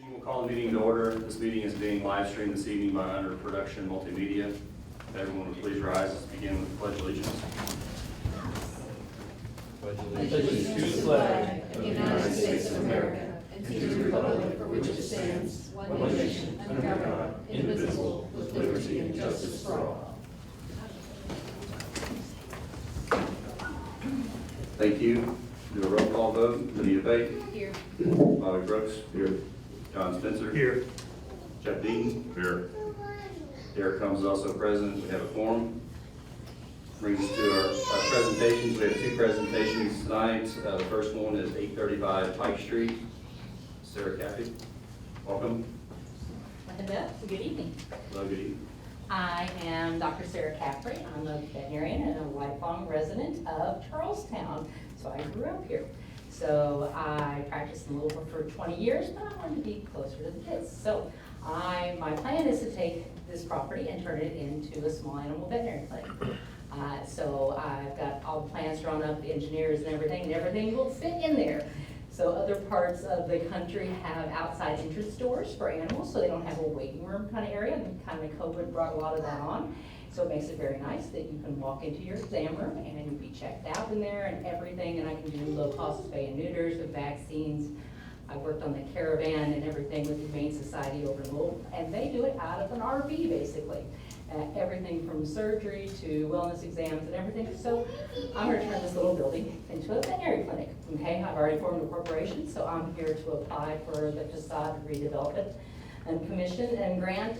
We'll call the meeting to order. This meeting is being live streamed this evening by Under Production Multimedia. If everyone would please rise as we begin with the Pledge of Allegiance. Pledge allegiance to the flag of the United States of America and to the republic for which it stands, one nation, under God, indivisible, with liberty and justice for all. Thank you. Do a roll call vote. Anita Bate. Here. Bobby Brooks. Here. John Spencer. Here. Jeff Deaton. Here. Derek Combs is also present. We have a quorum. Brings us to our presentations. We have two presentations tonight. The first one is 835 Pike Street. Sarah Caffey, welcome. Good evening. Hello, good evening. I am Dr. Sarah Caffrey. I'm a veterinarian and a lifelong resident of Charlestown. So I grew up here. So I practiced in Louisville for 20 years, but I wanted to be closer to the kids. So my plan is to take this property and turn it into a small animal veterinary clinic. So I've got all the plans drawn up, the engineers and everything will fit in there. So other parts of the country have outside entrance doors for animals, so they don't have a waiting room kind of area. And kind of COVID brought a lot of that on. So it makes it very nice that you can walk into your exam room and you'll be checked out in there and everything. And I can do low-cost spay and neuters with vaccines. I worked on the caravan and everything with the Humane Society over in Louisville, and they do it out of an RV basically. Everything from surgery to wellness exams and everything. So I'm going to turn this little building into a veterinary clinic. Okay, I've already formed a corporation, so I'm here to apply for the facade redevelopment and commission and grant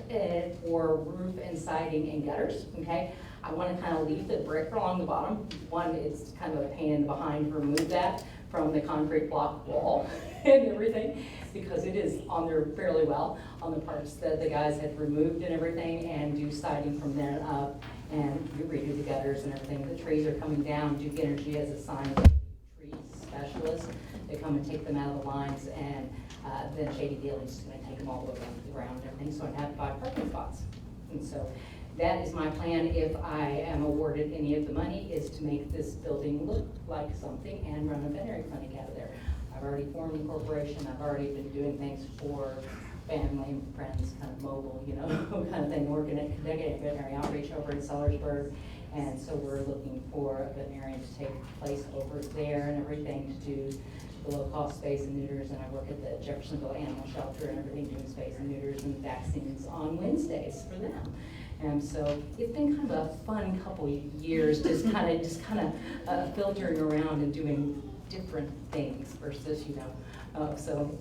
for roof and siding and gutters. Okay, I want to kind of leave the brick along the bottom. One, it's kind of a pain in the behind to remove that from the concrete block wall and everything, because it is on there fairly well on the parts that the guys had removed and everything, and do siding from then up and redo the gutters and everything. The trees are coming down. Duke Energy has assigned tree specialists to come and take them out of the lines, and then Shady Dealings is going to take them all the way down to the ground and everything. So I have 5 parking spots. And so that is my plan if I am awarded any of the money, is to make this building look like something and run a veterinary clinic out of there. I've already formed a corporation. I've already been doing things for family and friends, kind of mobile, you know, kind of thing. Working at veterinary outreach over in Sellersburg. And so we're looking for a veterinarian to take place over there and everything, to do the low-cost space and neuters. And I work at the Jeffersonville Animal Shelter and everything, doing space and neuters and vaccines on Wednesdays for them. And so it's been kind of a fun couple years, just kind of filtering around and doing different things versus, you know. So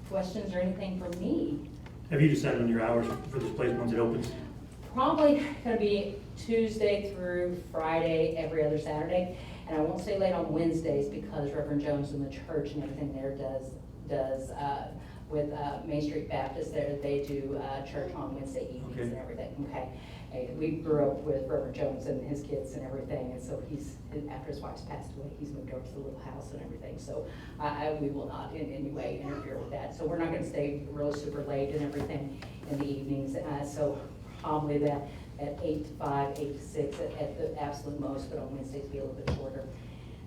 questions or anything from me? Have you decided on your hours for this place once it opens? Probably going to be Tuesday through Friday, every other Saturday. And I won't stay late on Wednesdays because Reverend Jones and the church and everything there does with Main Street Baptist there, they do church on Wednesday evenings. Okay. And everything. Okay. We grew up with Reverend Jones and his kids and everything, and so after his wife's passed away, he's moved over to the little house and everything. So we will not in any way interfere with that. So we're not going to stay really super late and everything in the evenings. So probably that at 8 to 5, 8 to 6 at the absolute most, but on Wednesdays be a little bit shorter.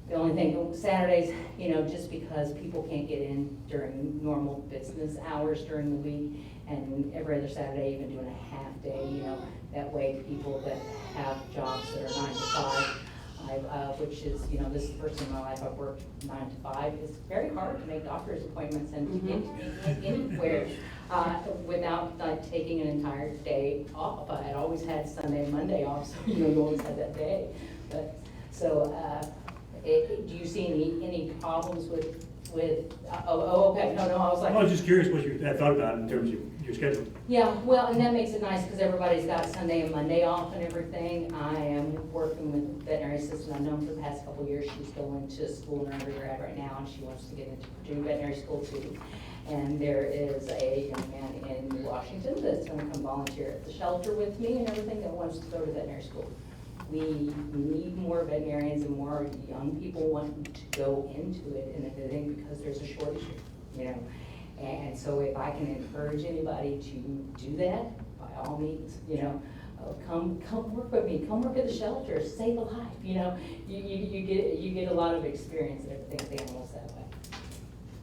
The only thing, Saturdays, you know, just because people can't get in during normal business hours during the week, and every other Saturday, even doing a half day, you know, that way people that have jobs that are 9 to 5, which is, you know, this is the first time in my life I've worked 9 to 5. It's very hard to make doctor's appointments and to get anywhere without taking an entire day off. I had always had Sunday and Monday off, so you know, you always had that day. But so, do you see any problems with? Okay, no, I was like. I was just curious what you had thought about in terms of your schedule. Yeah, well, and that makes it nice because everybody's got Sunday and Monday off and everything. I am working with a veterinary assistant I've known for the past couple of years. She's going to school in undergrad right now, and she wants to get into Purdue Veterinary School too. And there is a young man in Washington that's going to come volunteer at the shelter with me and everything, that wants to go to veterinary school. We need more veterinarians and more young people wanting to go into it and everything, because there's a shortage, you know. And so if I can encourage anybody to do that, by all means, you know, come work with me, come work at the shelter, save a life, you know. You get a lot of experience and everything with animals that way.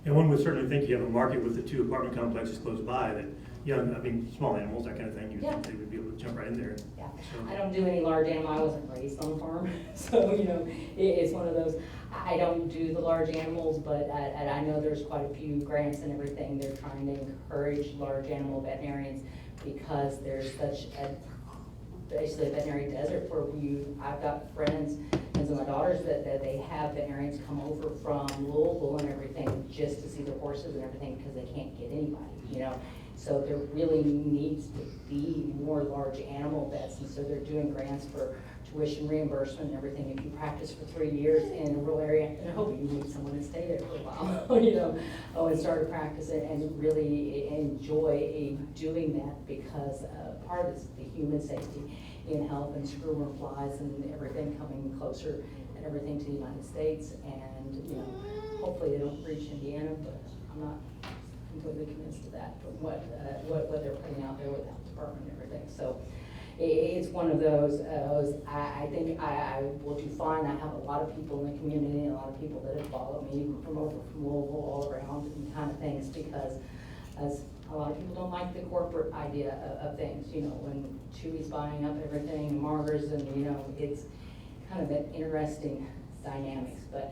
And one would certainly think you have a market with the two apartment complexes close by that young, I mean, small animals, that kind of thing, Yeah. they would be able to jump right in there. Yeah, So- I don't do any large animal, I wasn't raised on a farm, so, you know, it's one of those, I don't do the large animals, but I know there's quite a few grants and everything, they're trying to encourage large animal veterinarians because there's such a, basically a veterinary desert where I've got friends, and some of my daughters that they have veterinarians come over from Louisville and everything just to see their horses and everything because they can't get anybody, you know? So there really needs to be more large animal vets, and so they're doing grants for tuition reimbursement and everything. If you practice for 3 years in a rural area, and I hope you need someone to stay there for a while, you know, and start to practice it and really enjoy doing that because part of it's the human safety in health and screw-worm flies and everything coming closer and everything to the United States. And, you know, hopefully they don't reach Indiana, but I'm not completely convinced of that, but what they're putting out there with the health department and everything. So it's one of those, I think I will do fine. I have a lot of people in the community and a lot of people that have followed me from Louisville all around and kind of things because as a lot of people don't like the corporate idea of things, you know, when Chewy's buying up everything, Mars, and, you know, it's kind of an interesting dynamics, but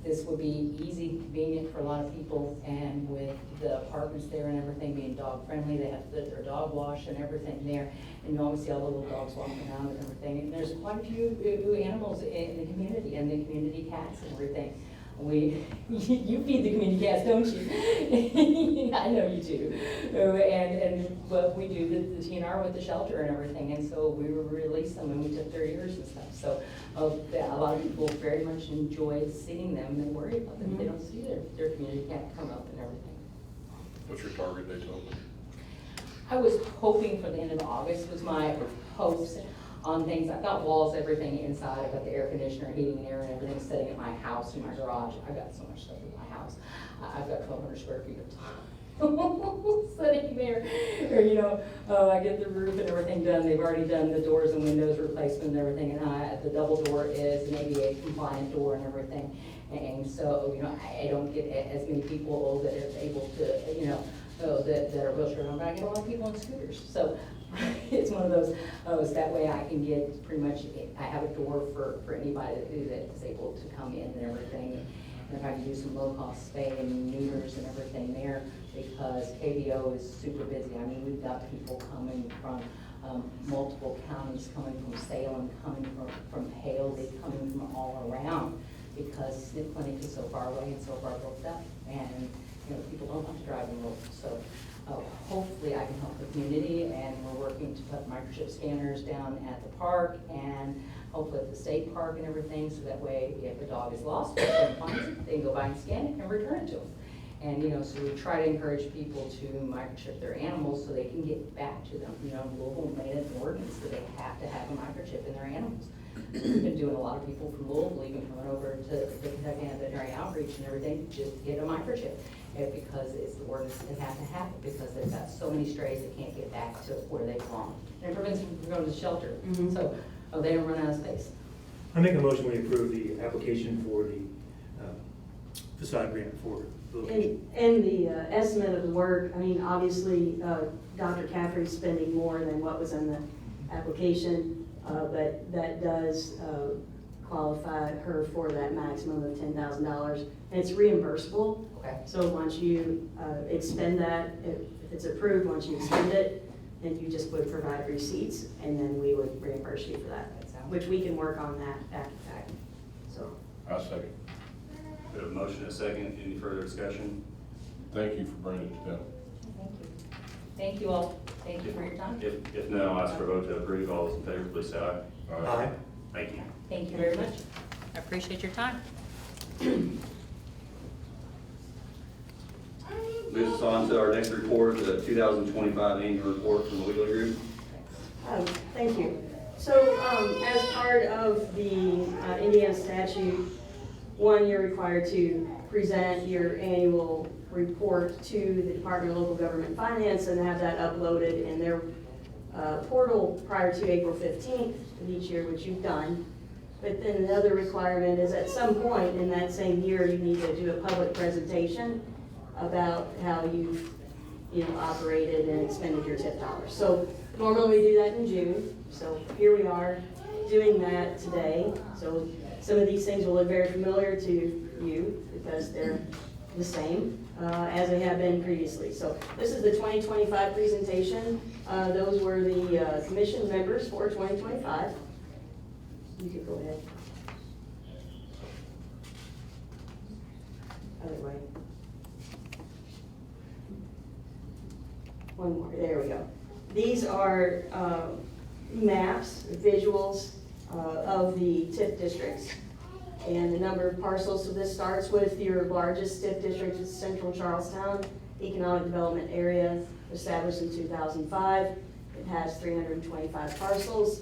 this would be easy, convenient for a lot of people, and with the apartments there and everything being dog friendly, they have their dog wash and everything there, and you always see all the little dogs walking around and everything, and there's quite a few animals in the community, and the community cats and everything. You feed the community cats, don't you? I know you do. And what we do, the TNR with the shelter and everything, and so we released them and we took their ears and stuff. So a lot of people very much enjoy seeing them and worry about them. They don't see their community cat come up and everything. What's your target date total? I was hoping for the end of August was my hopes on things. I've got walls, everything inside. I've got the air conditioner, heating and air and everything sitting at my house, in my garage. I've got so much stuff in my house. I've got 1,200 square feet of time sitting there. Or, you know, I get the roof and everything done. They've already done the doors and windows replacement and everything. And the double door is an ADA compliant door and everything. And so, you know, I don't get as many people that are able to, you know, that are wheelchair bound, but I get a lot of people on scooters. So it's one of those, that way I can get pretty much, I have a door for anybody that is able to come in and everything. And if I can do some low-cost spay and neuters and everything there, because KBO is super busy. I mean, we've got people coming from multiple counties, coming from Salem, coming from Haley, coming from all around, because the clinic is so far away and so far booked up. And you know, people don't have to drive in local. So hopefully I can help the community, and we're working to put microchip scanners down at the park and hopefully at the state park and everything, so that way if a dog is lost, or someone finds it, they can go by and scan it and return it to them. And, you know, so we try to encourage people to microchip their animals so they can get back to them. You know, Louisville made an ordinance that they have to have a microchip in their animals. We've been doing a lot of people from Louisville even coming over to the Kentucky Veterinary Outreach and everything just to get a microchip. Because it's the ordinance that has to happen, because they've got so many strays that can't get back to where they belong. And it prevents them from going to the shelter. So they don't run out of space. I make a motion we approve the application for the facade grant for the location. And the estimate of the work, I mean, obviously, Dr. Caffrey's spending more than what was in the application, but that does qualify her for that maximum of $10,000. And it's reimbursable. Okay. So once you expend that, if it's approved, once you expend it, then you just would provide receipts, and then we would reimburse you for that, which we can work on that back to back. So. I second. We have a motion and a second. Any further discussion? Thank you for bringing it to them. Thank you. Thank you all. Thank you for your time. If none, I'll ask for a vote to approve. All those in favor, please say aye. Aye. Thank you. Thank you very much. I appreciate your time. Moves us on to our next report, the 2025 annual report from the Wheeler Group. Thank you. So as part of the Indiana statute, one, you're required to present your annual report to the Department of Local Government Finance and have that uploaded in their portal prior to April 15th of each year, which you've done. But then another requirement is at some point in that same year, you need to do a public presentation about how you've, operated and expended your TIF dollars. So normally we do that in June, so here we are doing that today. So some of these things will look very familiar to you because they're the same as they have been previously. So this is the 2025 presentation. Those were the commission members for 2025. You can go ahead. Other way. One more, there we go. These are maps, visuals of the TIF districts and the number of parcels. So this starts with your largest TIF district, is Central Charlestown Economic Development Area, established in 2005. It has 325 parcels.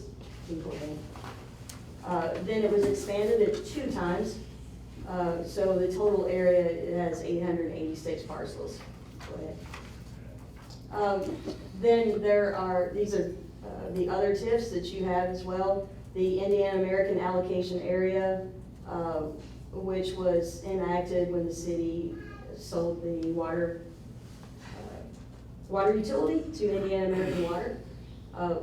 You can go ahead. Then it was expanded at 2 times. So the total area, it has 886 parcels. Go ahead. Then these are the other TIFs that you have as well. The Indiana American Allocation Area, which was enacted when the city sold the water utility to Indiana American Water.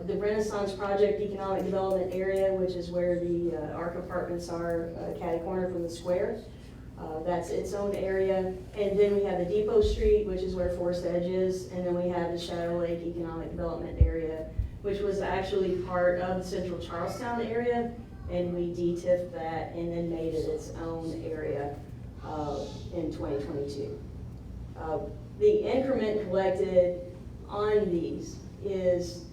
The Renaissance Project Economic Development Area, which is where the ARC apartments are, catty corner from the square. That's its own area. And then we have the Depot Street, which is where Forest Edge is. And then we have the Shadow Lake Economic Development Area, which was actually part of the Central Charlestown area. And we de-TIFed that and then made it its own area in 2022. The increment collected on these is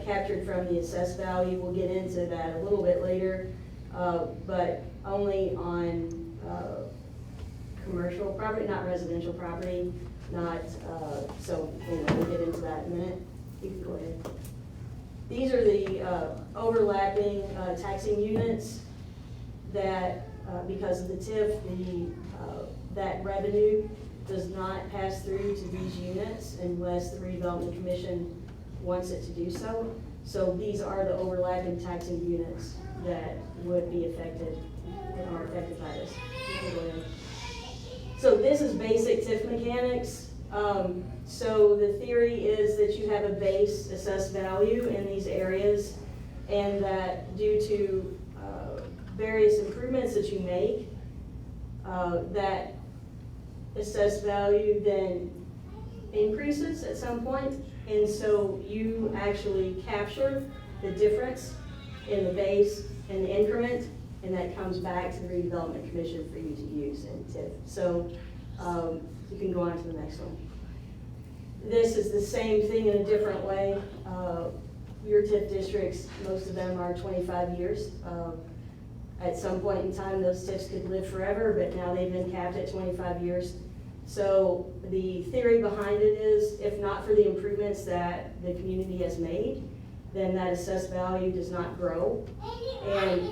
captured from the assessed value. We'll get into that a little bit later, but only on commercial property, not residential property, so we'll get into that in a minute. You can go ahead. These are the overlapping taxing units that, because of the TIF, that revenue does not pass through to these units unless the Redevelopment Commission wants it to do so. So these are the overlapping taxing units that would be affected, or affected by this. So this is basic TIF mechanics. So the theory is that you have a base assessed value in these areas, and that due to various improvements that you make, that assessed value then increases at some point, and so you actually capture the difference in the base and the increment, and that comes back to the Redevelopment Commission for you to use in TIF. So you can go on to the next one. This is the same thing in a different way. Your TIF districts, most of them are 25 years. At some point in time, those TIFs could live forever, but now they've been capped at 25 years. So the theory behind it is, if not for the improvements that the community has made, then that assessed value does not grow. And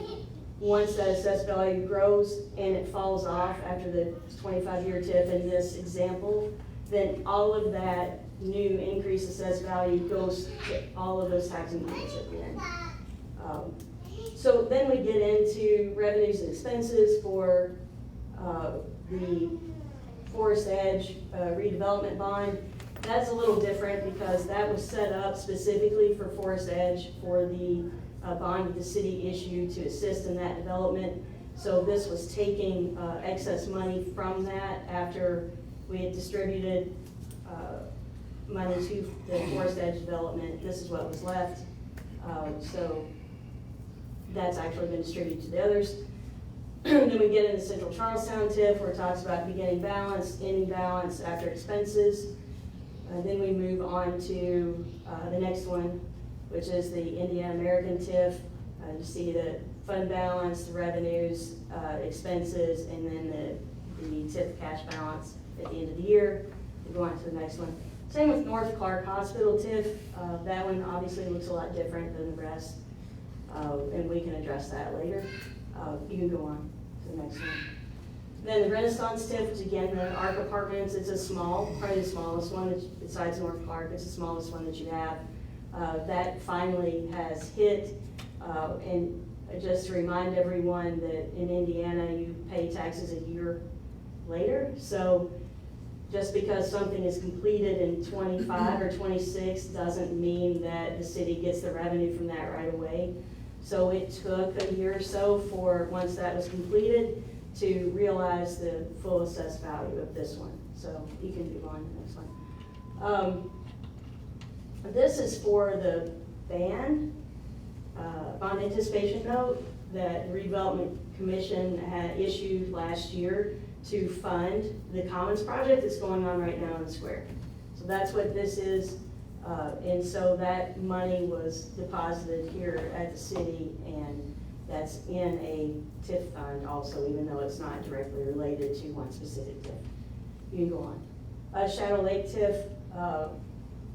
once that assessed value grows and it falls off after the 25-year TIF in this example, then all of that new increased assessed value goes to all of those taxing units at the end. So then we get into revenues and expenses for the Forest Edge redevelopment bond. That's a little different because that was set up specifically for Forest Edge for the bond that the city issued to assist in that development. So this was taking excess money from that after we had distributed money to the Forest Edge development. This is what was left. So that's actually been distributed to the others. Then we get into Central Charlestown TIF, where it talks about beginning balance, ending balance after expenses. Then we move on to the next one, which is the Indiana American TIF. You see the fund balance, the revenues, expenses, and then the TIF cash balance at the end of the year. We go on to the next one. Same with North Clark Hospital TIF. That one obviously looks a lot different than the rest, and we can address that later. You can go on to the next one. Then the Renaissance TIF, which again, the ARC apartments, it's a small, probably the smallest one besides North Clark. It's the smallest one that you have. That finally has hit, and just to remind everyone that in Indiana, you pay taxes a year later. So just because something is completed in 25 or 26 doesn't mean that the city gets the revenue from that right away. So it took a year or so for, once that was completed, to realize the full assessed value of this one. So you can move on to the next one. This is for the bond anticipation note that the Redevelopment Commission had issued last year to fund the Commons project that's going on right now in the square. So that's what this is. And so that money was deposited here at the city, and that's in a TIF fund also, even though it's not directly related to one specific TIF. You can go on. Shadow Lake TIF,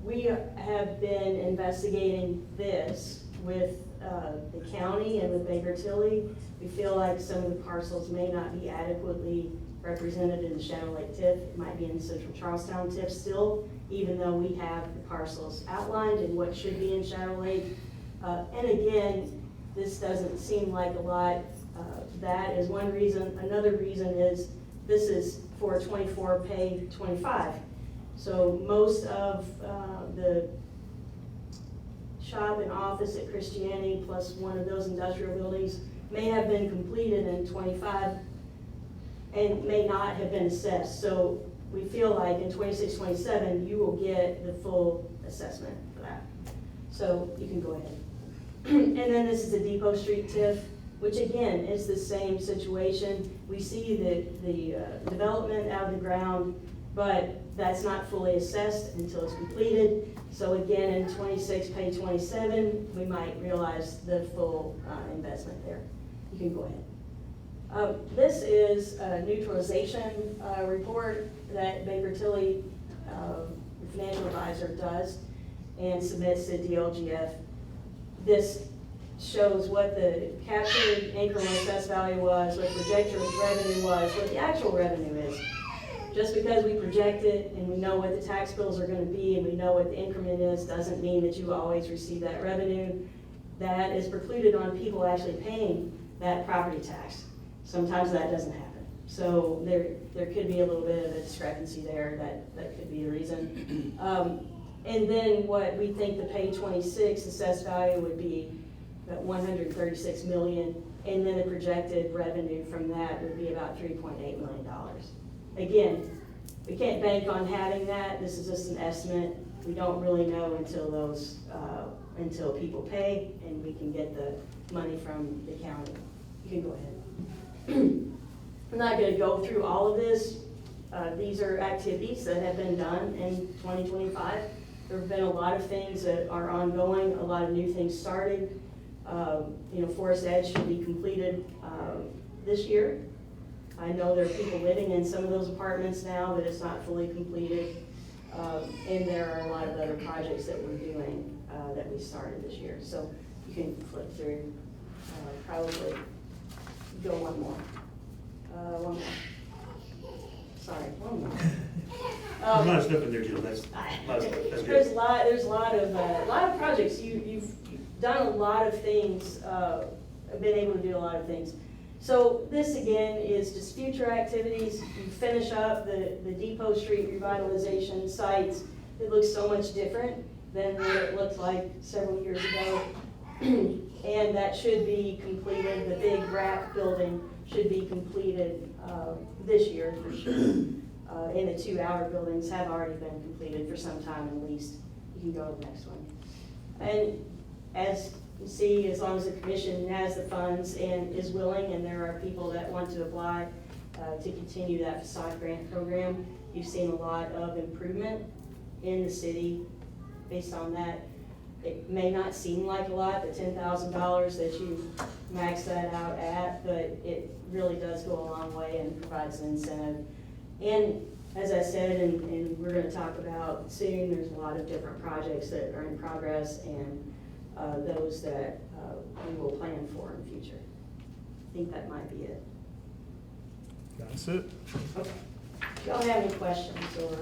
we have been investigating this with the county and with Baker Tilly. We feel like some of the parcels may not be adequately represented in the Shadow Lake TIF. It might be in the Central Charlestown TIF still, even though we have the parcels outlined and what should be in Shadow Lake. And again, this doesn't seem like a lot. That is one reason. Another reason is this is for 24 pay 25. So most of the shop and office at Christianity plus one of those industrial buildings may have been completed in 25 and may not have been assessed. So we feel like in 26, 27, you will get the full assessment for that. So you can go ahead. And then this is the Depot Street TIF, which again is the same situation. We see the development out of the ground, but that's not fully assessed until it's completed. So again, in 26, pay 27, we might realize the full investment there. You can go ahead. This is a neutralization report that Baker Tilly, the financial advisor, does and submits to DLGF. This shows what the captured increment assessed value was, what projected revenue was, what the actual revenue is. Just because we project it and we know what the tax bills are going to be and we know what the increment is doesn't mean that you always receive that revenue. That is precluded on people actually paying that property tax. Sometimes that doesn't happen. So there could be a little bit of a discrepancy there. That could be the reason. And then what we think the pay 26 assessed value would be about 136 million, and then the projected revenue from that would be about $3.8 million. Again, we can't bank on having that. This is just an estimate. We don't really know until until people pay and we can get the money from the county. You can go ahead. I'm not going to go through all of this. These are activities that have been done in 2025. There have been a lot of things that are ongoing, a lot of new things started. Forest Edge should be completed this year. I know there are people living in some of those apartments now, but it's not fully completed. And there are a lot of other projects that we're doing that we started this year. So you can flip through, probably go one more. One more. Sorry, one more. There's a lot of stuff in there, Jill. That's good. There's a lot of projects. You've done a lot of things, been able to do a lot of things. So this again is just future activities. You finish up the Depot Street revitalization sites. It looks so much different than what it looked like several years ago. And that should be completed. The big wrap building should be completed this year for sure. And the two outer buildings have already been completed for some time at least. You can go to the next one. And as you see, as long as the commission has the funds and is willing, and there are people that want to apply to continue that facade grant program, you've seen a lot of improvement in the city based on that. It may not seem like a lot, the $10,000 that you max that out at, but it really does go a long way and provides an incentive. And as I said, and we're going to talk about soon, there's a lot of different projects that are in progress and those that we will plan for in the future. I think that might be it. That's it. Okay. If y'all have any questions or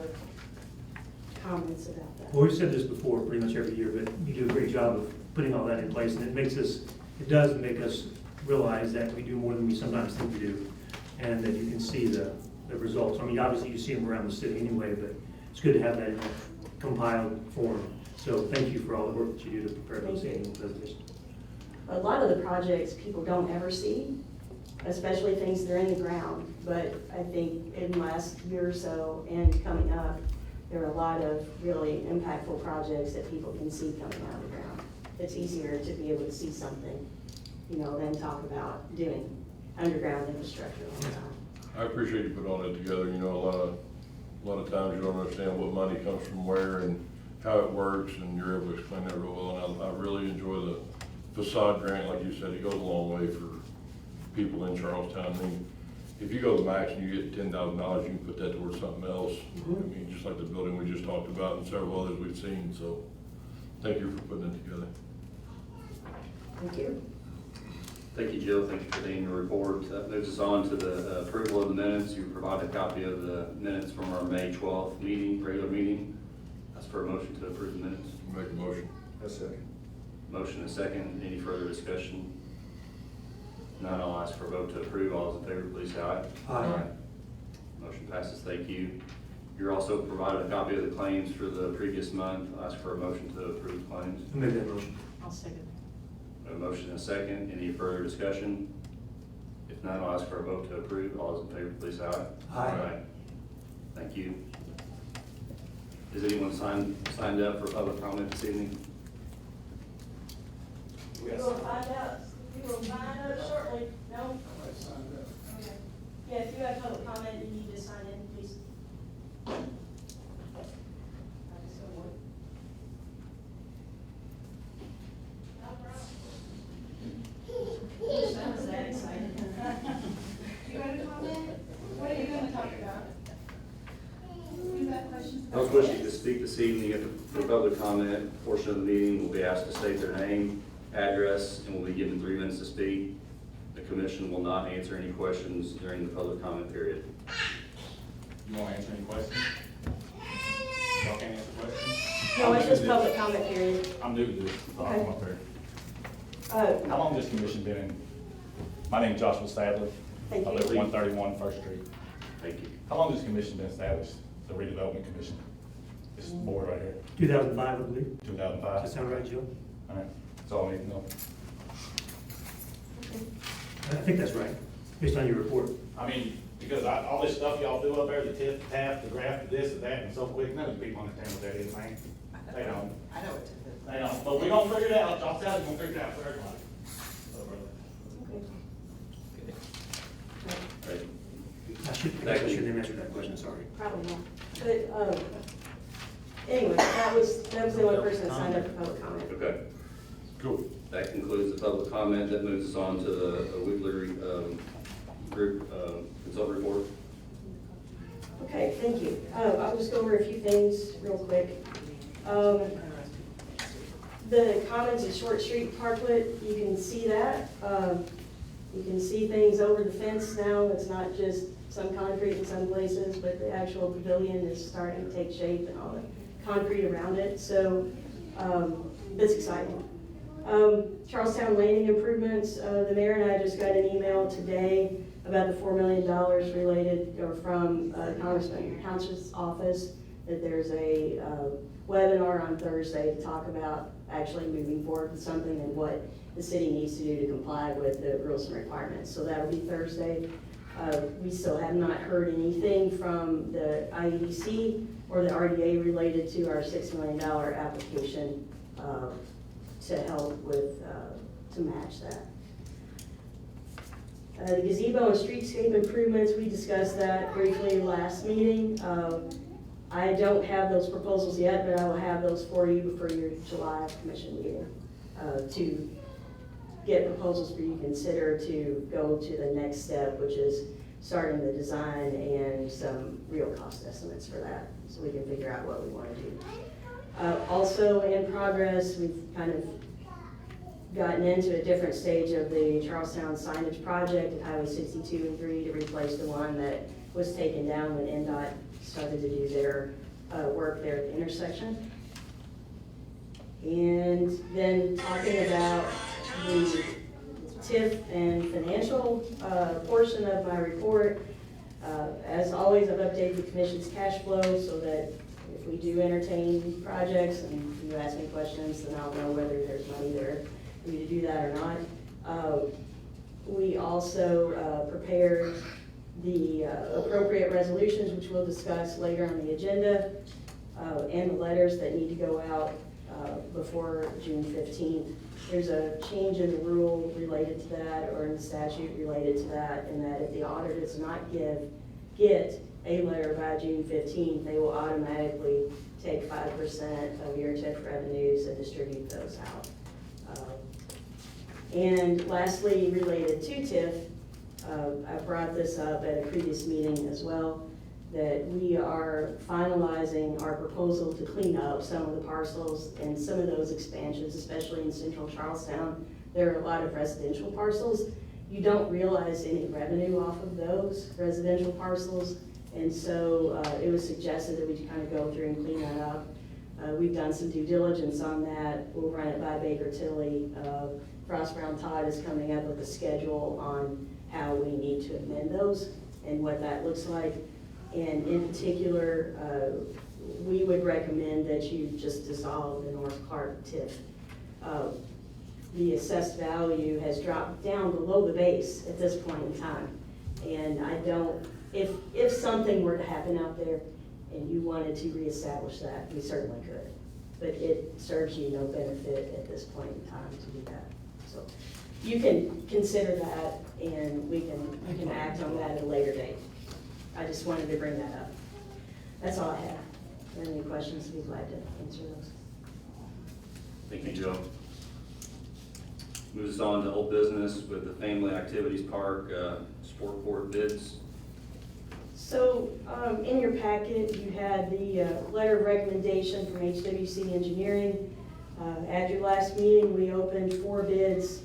comments about that? Well, we've said this before pretty much every year, but you do a great job of putting all that in place, and it does make us realize that we do more than we sometimes think we do, and that you can see the results. I mean, obviously you see them around the city anyway, but it's good to have that in a compiled form. So thank you for all the work that you do to prepare those annual presentations. A lot of the projects people don't ever see, especially things that are in the ground. But I think in the last year or so and coming up, there are a lot of really impactful projects that people can see coming out of the ground. It's easier to be able to see something, you know, than talk about doing underground infrastructure all the time. I appreciate you putting all that together. You know, a lot of times you don't understand what money comes from where and how it works, and you're able to explain that real well. And I really enjoy the facade grant, like you said. It goes a long way for people in Charlestown. I mean, if you go to the max and you get $10,000, you can put that towards something else. I mean, just like the building we just talked about and several others we've seen. So thank you for putting it together. Thank you. Thank you, Jill. Thank you for the annual report. That moves us on to the approval of the minutes. You provide a copy of the minutes from our May 12th meeting, regular meeting. That's for a motion to approve the minutes. Make a motion. A second. Motion and second. Any further discussion? None, I'll ask for a vote to approve. All those in favor, please say aye. Aye. Motion passes. Thank you. You're also provided a copy of the claims for the previous month. I'll ask for a motion to approve the claims. I'll make that motion. I'll second. A motion and a second. Any further discussion? If not, I'll ask for a vote to approve. All those in favor, please say aye. Aye. Thank you. Is anyone signed up for public comment this evening? We will find out. We will find out shortly. No? Okay. Yeah, if you have public comment, you need to sign in, please. Sounds that exciting. You got a comment? What are you gonna talk about? You got questions? Those wishing to speak this evening at the public comment portion of the meeting will be asked to state their name, address, and will be given 3 minutes to speak. The commission will not answer any questions during the public comment period. You want to answer any questions? Y'all can't answer questions? No, it's just public comment period. I'm new to this, so I'm Okay. up there. Uh, How long has this commission been in? My name's Joshua Sadler. Thank I you. live 131 First Street. Thank you. How long has this commission been established? The Redevelopment Commission? This board right here, 2005, I believe. 2005? Does that sound right, Jill? All right, that's all I need to know. I think that's right, based on your report. I mean, because all this stuff y'all do up there, the tip, the tap, the graph, the this, and that, and so quick, none of the people understand what that is, man. They don't. I know what to do. They don't, but we gonna figure it out. Y'all tell us we're gonna figure it out for everybody. So, brother. Right. I should have answered that question, sorry. Probably not. But, anyway, that was the only person that signed up for public comment. Okay. Cool. That concludes the public comment. That moves us on to the Wiggler Group consultant report. Okay, thank you. I'll just go over a few things real quick. The comments at Short Street Parklet, you can see that. You can see things over the fence now. It's not just some concrete in some places, but the actual pavilion is starting to take shape and all the concrete around it. So that's exciting. Charlestown Landing improvements, the mayor and I just got an email today about the $4 million related or from Congressman Couch's office, that there's a webinar on Thursday to talk about actually moving forward with something and what the city needs to do to comply with the rules and requirements. So that'll be Thursday. We still have not heard anything from the IEDC or the RDA related to our $6 million application to help with, to match that. The gazebo and streetscape improvements, we discussed that briefly last meeting. I don't have those proposals yet, but I will have those for you before your July commission meeting to get proposals for you to consider to go to the next step, which is starting the design and some real cost estimates for that, so we can figure out what we want to do. Also in progress, we've kind of gotten into a different stage of the Charlestown signage project at Highway 62 and 3 to replace the one that was taken down when NDOT started to do their work there at the intersection. And then talking about the TIF and financial portion of my report. As always, I've updated the commission's cash flow so that if we do entertain projects and you ask me questions, then I'll know whether there's money there for me to do that or not. We also prepared the appropriate resolutions, which we'll discuss later on the agenda, and the letters that need to go out before June 15th. There's a change in the rule related to that, or in the statute related to that, in that if the auditor does not get a letter by June 15th, they will automatically take 5% of your TIF revenues and distribute those out. And lastly, related to TIF, I brought this up at a previous meeting as well, that we are finalizing our proposal to clean up some of the parcels and some of those expansions, especially in central Charlestown. There are a lot of residential parcels. You don't realize any revenue off of those residential parcels, and so it was suggested that we kind of go through and clean that up. We've done some due diligence on that. We'll run it by Baker Tilly. Frost Brown Todd is coming up with a schedule on how we need to amend those and what that looks like. And in particular, we would recommend that you just dissolve the North Clark TIF. The assessed value has dropped down below the base at this point in time. And I don't, if something were to happen out there and you wanted to reestablish that, we certainly could. But it serves you no benefit at this point in time to do that. So you can consider that, and you can act on that at a later date. I just wanted to bring that up. That's all I have. If there are any questions, I'd be glad to answer those. Thank you, Joe. Moves on to old business with the Family Activities Park sport court bids. So in your packet, you had the letter of recommendation from HWC Engineering. At your last meeting, we opened 4 bids,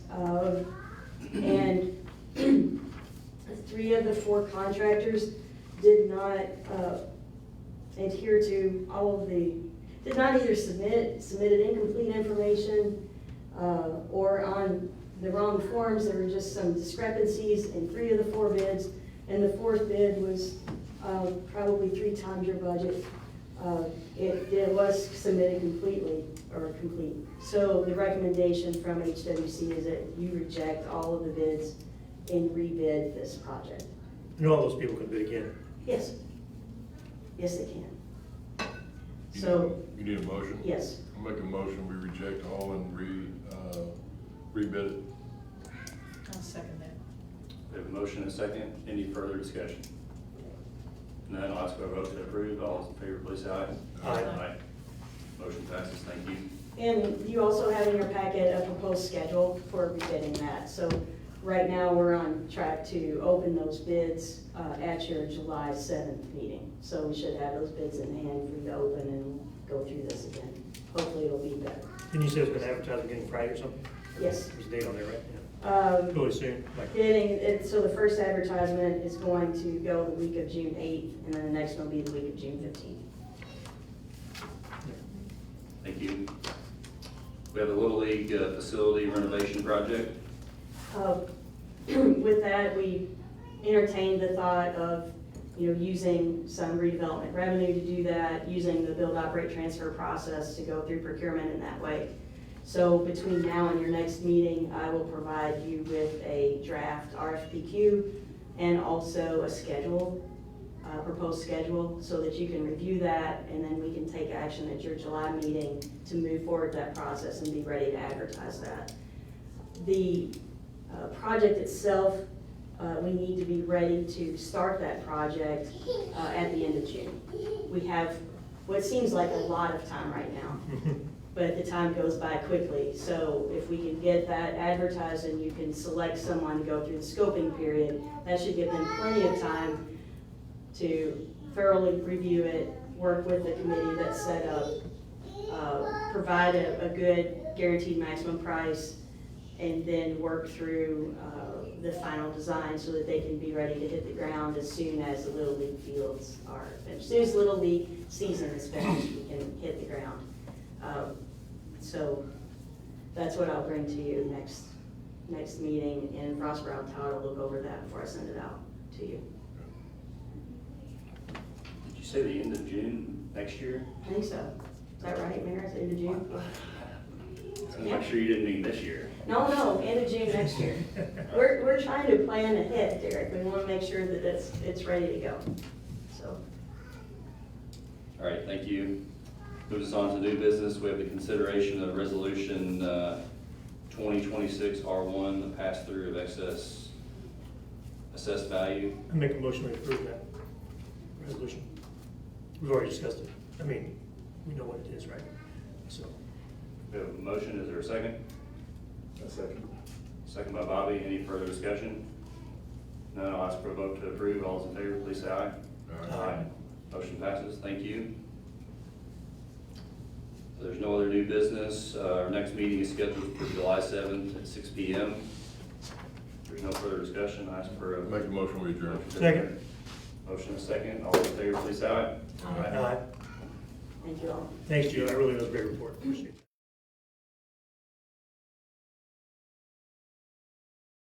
and 3 of the 4 contractors did not adhere to all of did not either submitted incomplete information or on the wrong forms. There were just some discrepancies in 3 of the 4 bids, and the 4th bid was probably 3 times your budget. It was submitted completely, or complete. So the recommendation from HWC is that you reject all of the bids and rebid this project. And all those people can bid again. Yes. Yes, they can. You So, need a motion? yes. I'll make a motion, we reject all and rebid it. I'll second that. We have a motion and a second. Any further discussion? None, I'll ask for a vote to approve. All those in favor, please say aye. Aye. Motion passes, thank you. And you also have in your packet a proposed schedule for rebidding that. So right now, we're on track to open those bids at your July 7th meeting. So we should have those bids in hand for you to open and go through this again. Hopefully it'll be better. Didn't you say it was gonna advertise beginning Friday or something? Yes. There's a date on there, right? Yeah. Really soon, like. So the first advertisement is going to go the week of June 8th, and then the next one will be the week of June 15th. Thank you. We have the Little League facility renovation project. With that, we entertained the thought of, using some redevelopment revenue to do that, using the build, operate, transfer process to go through procurement in that way. So between now and your next meeting, I will provide you with a draft RFPQ and also a schedule, proposed schedule, so that you can review that, and then we can take action at your July meeting to move forward that process and be ready to advertise that. The project itself, we need to be ready to start that project at the end of June. We have what seems like a lot of time right now, but the time goes by quickly. So if we can get that advertised and you can select someone to go through the scoping period, that should give them plenty of time to thoroughly review it, work with the committee that's set up, provide a good guaranteed maximum price, and then work through the final design so that they can be ready to hit the ground as soon as the Little League fields are finished. As soon as Little League season is finished, we can hit the ground. So that's what I'll bring to you next next meeting and Frost Brown Tower to look over that before I send it out to you. Did you say the end of June next year? I think so. Is that right, Mayor? Is it end of June? I'm not sure you didn't mean this year. No, end of June next year. We're trying to plan ahead, Derek. We want to make sure that it's ready to go, so. All right, thank you. Moves us on to new business. We have the consideration of resolution 2026 R1, the pass-through of excess assessed value. I make a motion to approve that resolution. We've already discussed it. I mean, we know what it is, right? So. We have a motion. Is there a second? A second. Second by Bobby. Any further discussion? None. I'll ask for a vote to approve. All those in favor, please say aye. Aye. Motion passes. Thank you. If there's no other new business, our next meeting is scheduled for July 7th at 6 p.m. If there's no further discussion, I ask for a Make a motion, we adjourn. Second. motion second. All those in favor, please say aye. Aye. Thank you all. Thanks, Joe. I really, that was a great report. Appreciate it.